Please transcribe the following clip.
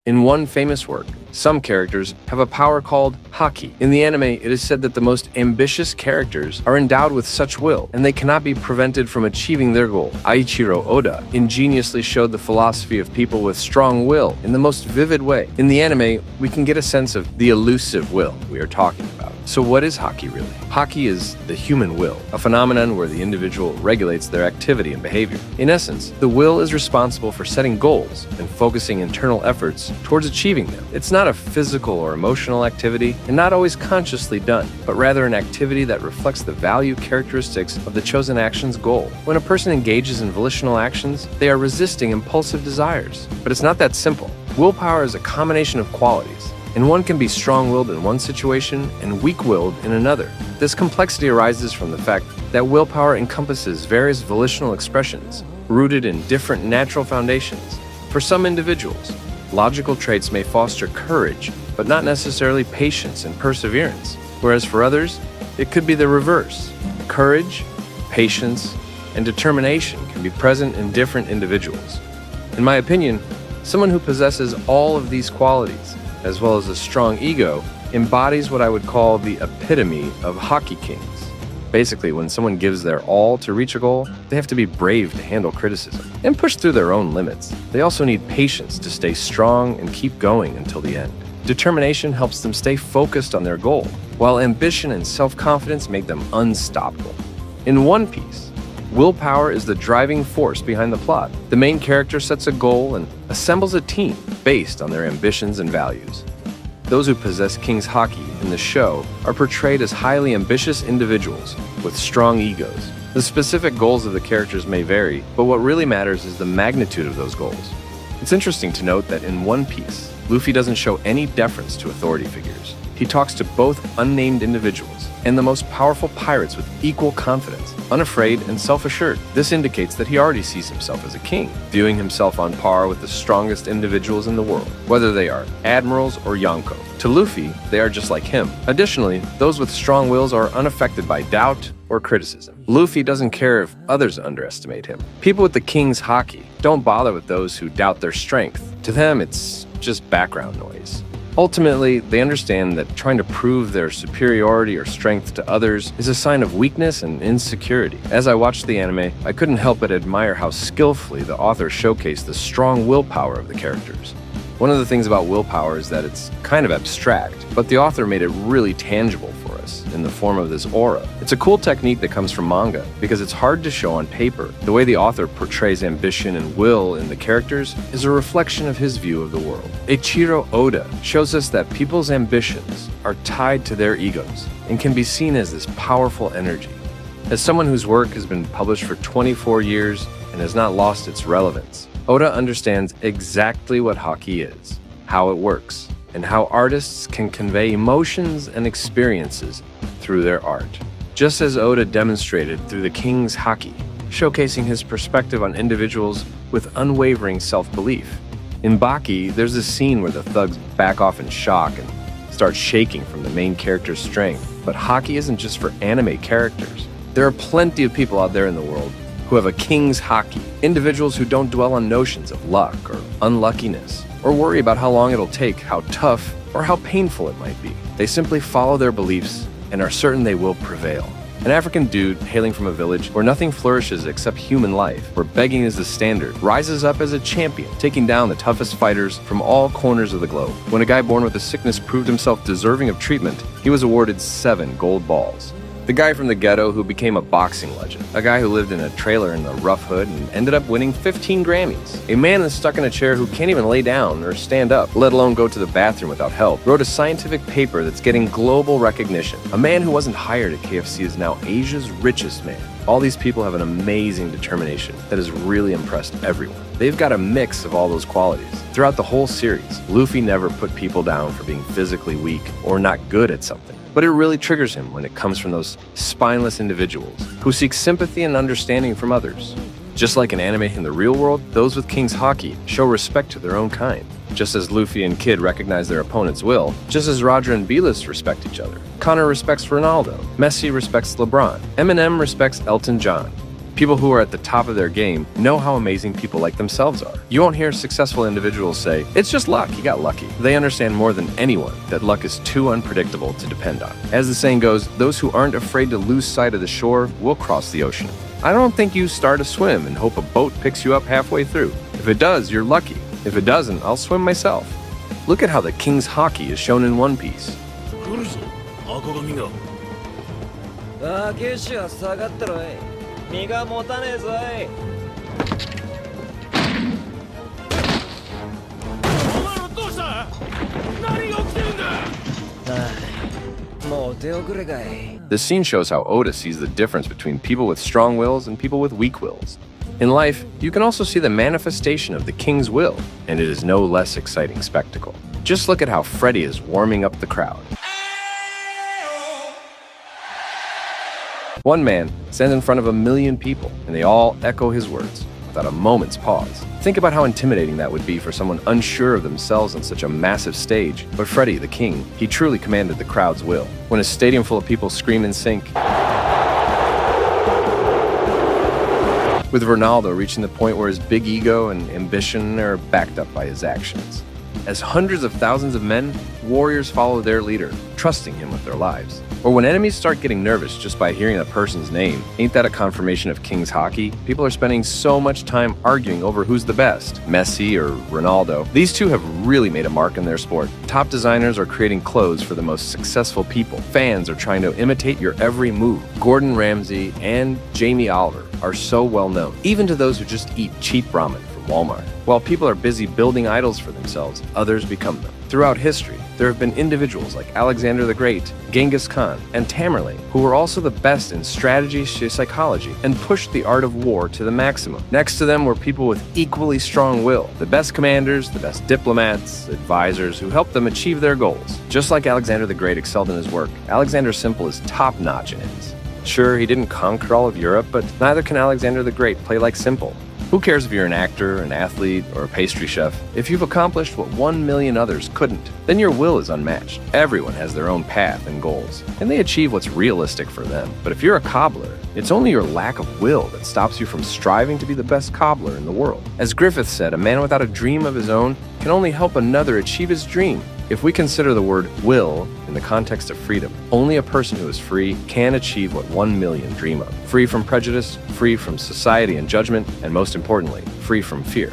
In one famous work, some characters have a power called HAKI. In the anime, it is said that the most ambitious characters are endowed with such will, and they cannot be prevented from achieving their goal. Eiichiro Oda ingeniously showed the philosophy of people with strong will in the most vivid way. In the anime, we can get a sense of the elusive will we are talking about. So what is HAKI really? HAKI is the human will, a phenomenon where the individual regulates their activity and behavior. In essence, the will is responsible for setting goals and focusing internal efforts towards achieving them. It's not a physical or emotional activity, and not always consciously done, but rather an activity that reflects the value characteristics of the chosen action's goal. When a person engages in volitional actions, they are resisting impulsive desires. But it's not that simple. Willpower is a combination of qualities, and one can be strong-willed in one situation and weak-willed in another. This complexity arises from the fact that willpower encompasses various volitional expressions, rooted in different natural foundations. For some individuals, logical traits may foster courage, but not necessarily patience and perseverance, whereas for others, it could be the reverse. Courage, patience, and determination can be present in different individuals. In my opinion, someone who possesses all of these qualities, as well as a strong ego, embodies what I would call the epitome of HAKI kings. Basically, when someone gives their all to reach a goal, they have to be brave to handle criticism and push through their own limits. They also need patience to stay strong and keep going until the end. Determination helps them stay focused on their goal, while ambition and self-confidence make them unstoppable. In One Piece, willpower is the driving force behind the plot. The main character sets a goal and assembles a team based on their ambitions and values. Those who possess King's HAKI in the show are portrayed as highly ambitious individuals with strong egos. The specific goals of the characters may vary, but what really matters is the magnitude of those goals. It's interesting to note that in One Piece, Luffy doesn't show any deference to authority figures. He talks to both unnamed individuals and the most powerful pirates with equal confidence, unafraid and self-assured. This indicates that he already sees himself as a king, viewing himself on par with the strongest individuals in the world, whether they are admirals or Yonko. To Luffy, they are just like him. Additionally, those with strong wills are unaffected by doubt or criticism. Luffy doesn't care if others underestimate him. People with the King's HAKI don't bother with those who doubt their strength. To them, it's just background noise. Ultimately, they understand that trying to prove their superiority or strength to others is a sign of weakness and insecurity. As I watched the anime, I couldn't help but admire how skillfully the author showcased the strong willpower of the characters. One of the things about willpower is that it's kind of abstract, but the author made it really tangible for us in the form of this aura. It's a cool technique that comes from manga because it's hard to show on paper. The way the author portrays ambition and will in the characters is a reflection of his view of the world. Eiichiro Oda shows us that people's ambitions are tied to their egos and can be seen as this powerful energy. As someone whose work has been published for 24 years and has not lost its relevance, Oda understands exactly what HAKI is, how it works, and how artists can convey emotions and experiences through their art. Just as Oda demonstrated through the King's HAKI, showcasing his perspective on individuals with unwavering self-belief. In Baki, there's a scene where the thugs back off in shock and start shaking from the main character's strength. But HAKI isn't just for anime characters. There are plenty of people out there in the world who have a King's HAKI, individuals who don't dwell on notions of luck or unluckiness, or worry about how long it'll take, how tough, or how painful it might be. They simply follow their beliefs and are certain they will prevail. An African dude hailing from a village where nothing flourishes except human life, where begging is the standard, rises up as a champion, taking down the toughest fighters from all corners of the globe. When a guy born with a sickness proved himself deserving of treatment, he was awarded 7 gold balls. The guy from the ghetto who became a boxing legend. A guy who lived in a trailer in the rough hood and ended up winning 15 Grammys. A man that's stuck in a chair who can't even lay down or stand up, let alone go to the bathroom without help, wrote a scientific paper that's getting global recognition. A man who wasn't hired at KFC is now Asia's richest man. All these people have an amazing determination that has really impressed everyone. They've got a mix of all those qualities. Throughout the whole series, Luffy never put people down for being physically weak or not good at something. But it really triggers him when it comes from those spineless individuals who seek sympathy and understanding from others. Just like in anime in the real world, those with King's HAKI show respect to their own kind. Just as Luffy and Kid recognize their opponent's will, just as Roger and Beelus respect each other. Connor respects Ronaldo. Messi respects LeBron. Eminem respects Elton John. People who are at the top of their game know how amazing people like themselves are. You won't hear successful individuals say, "It's just luck, you got lucky." They understand more than anyone that luck is too unpredictable to depend on. As the saying goes, those who aren't afraid to lose sight of the shore will cross the ocean. I don't think you start a swim and hope a boat picks you up halfway through. If it does, you're lucky. If it doesn't, I'll swim myself. Look at how the king's haki is shown in One Piece. This scene shows how Oda sees the difference between people with strong wills and people with weak wills. In life, you can also see the manifestation of the king's will, and it is no less exciting spectacle. Just look at how Freddy is warming up the crowd. One man stands in front of 1 million people, and they all echo his words without a moment's pause. Think about how intimidating that would be for someone unsure of themselves on such a massive stage. But Freddy, the king, he truly commanded the crowd's will. When a stadium full of people scream in sync, with Ronaldo reaching the point where his big ego and ambition are backed up by his actions. As hundreds of thousands of men, warriors follow their leader, trusting him with their lives. Or when enemies start getting nervous just by hearing a person's name, ain't that a confirmation of King's haki? People are spending so much time arguing over who's the best, Messi or Ronaldo. These two have really made a mark in their sport. Top designers are creating clothes for the most successful people. Fans are trying to imitate your every move. Gordon Ramsay and Jamie Oliver are so well known, even to those who just eat cheap ramen from Walmart. While people are busy building idols for themselves, others become them. Throughout history, there have been individuals like Alexander the Great, Genghis Khan, and Tamerlane who were also the best in strategy, psychology, and pushed the art of war to the maximum. Next to them were people with equally strong will, the best commanders, the best diplomats, advisors who helped them achieve their goals. Just like Alexander the Great excelled in his work, Alexander Simple is top-notch in his. Sure, he didn't conquer all of Europe, but neither can Alexander the Great play like Simple. Who cares if you're an actor, an athlete, or a pastry chef? If you've accomplished what 1 million others couldn't, then your will is unmatched. Everyone has their own path and goals, and they achieve what's realistic for them. But if you're a cobbler, it's only your lack of will that stops you from striving to be the best cobbler in the world. As Griffith said, a man without a dream of his own can only help another achieve his dream. If we consider the word will in the context of freedom, only a person who is free can achieve what 1 million dream of. Free from prejudice, free from society and judgment, and most importantly, free from fear.